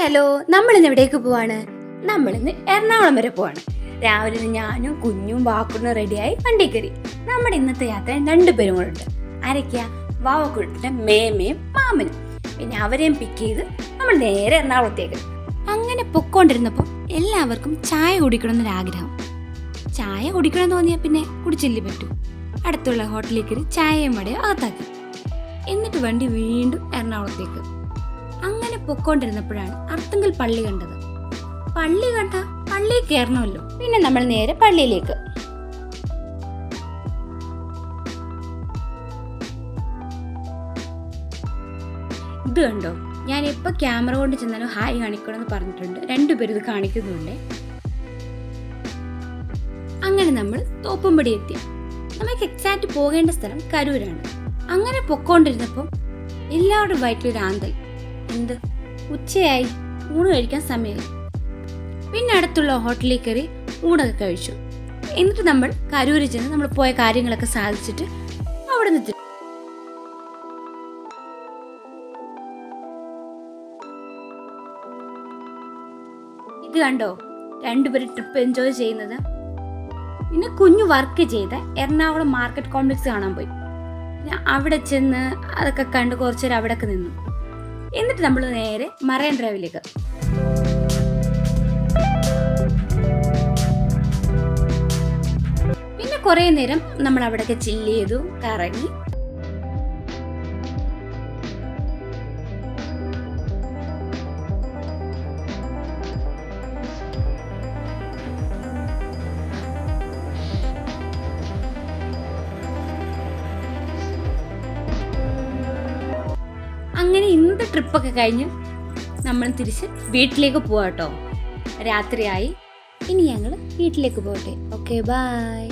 Hello, നമ്മളിന്ന് എവിടേക്ക് പോവാണ്? നമ്മളിന്ന് എറണാകുളം വരെ പോവാണ്. രാവിലെ ഞാനും കുഞ്ഞും വാക്കുണ്ണും റെഡിയായി വണ്ടി കയറി. നമ്മുടെ ഇന്നത്തെ യാത്ര 2 പേരും കൂടെ ഉണ്ട്. ആരൊക്കെയാ? വാവക്കുട്ടിന്റെ മേമയും മാമനും. പിന്നെ അവരെയും പിക്ക് ചെയ്ത് നമ്മൾ നേരെ എറണാകുളത്തേക്ക്. അങ്ങനെ പൊക്കോണ്ടിരുന്നപ്പോൾ എല്ലാവർക്കും ചായ കുടിക്കണമെന്നൊരാഗ്രഹം. ചായ കുടിക്കണമെന്ന് തോന്നിയാൽ പിന്നെ കുടിച്ചില്ലേ പറ്റൂ. അടുത്തുള്ള ഹോട്ടലിൽ കയറി ചായയും വടയും അകത്താക്കി. എന്നിട്ട് വണ്ടി വീണ്ടും എറണാകുളത്തേക്ക്. അങ്ങനെ പൊക്കോണ്ടിരുന്നപ്പോഴാണ് അർത്തുങ്കൽ പള്ളി കണ്ടത്. പള്ളി കണ്ട പള്ളിയിൽ കയറണമല്ലോ. പിന്നെ നമ്മൾ നേരെ പള്ളിയിലേക്ക്. ഇത് കണ്ടോ, ഞാൻ എപ്പോ ക്യാമറ കൊണ്ട് ചെന്നാലും ഹായ് കാണിക്കണമെന്ന് പറഞ്ഞിട്ടുണ്ട്. 2 പേരും ഇത് കാണിക്കുന്നുണ്ട്. അങ്ങനെ നമ്മൾ തോപ്പുംപടി എത്തി. നമുക്ക് എക്സാക്റ്റ് പോകേണ്ട സ്ഥലം കരൂരാണ്. അങ്ങനെ പൊക്കോണ്ടിരുന്നപ്പോൾ എല്ലാവരുടെ വയറ്റിലൊരു ആന്തൽ. എന്ത്, ഉച്ചയായി, ഊണ് കഴിക്കാൻ സമയമായി. പിന്നെ അടുത്തുള്ള ഹോട്ടലിൽ കയറി ഊണൊക്കെ കഴിച്ചു. എന്നിട്ട് നമ്മൾ കരൂരിൽ ചെന്ന് നമ്മൾ പോയ കാര്യങ്ങളൊക്കെ സാധിച്ചിട്ട് അവിടെ നിന്ന് ഇത് കണ്ടോ, 2 പേര് ട്രിപ്പ് എൻജോയ് ചെയ്യുന്നത്. പിന്നെ കുഞ്ഞു വർക്ക് ചെയ്ത എറണാകുളം മാർക്കറ്റ് കോംപ്ലക്സ് കാണാൻ പോയി. പിന്നെ അവിടെ ചെന്ന് അതൊക്കെ കണ്ട് കുറച്ചു നേരം അവിടെയൊക്കെ നിന്നു. എന്നിട്ട് നമ്മൾ നേരെ മറൈൻ ഡ്രൈവിലേക്ക്. പിന്നെ കുറേ നേരം നമ്മൾ അവിടെയൊക്കെ ചില്ല് ചെയ്തു, കറങ്ങി. അങ്ങനെ ഇന്നത്തെ ട്രിപ്പൊക്കെ കഴിഞ്ഞ് നമ്മൾ തിരിച്ച് വീട്ടിലേക്ക് പോവാട്ടോ. രാത്രിയായി. ഇനി ഞങ്ങൾ വീട്ടിലേക്ക് പോകട്ടെ. Okay, by.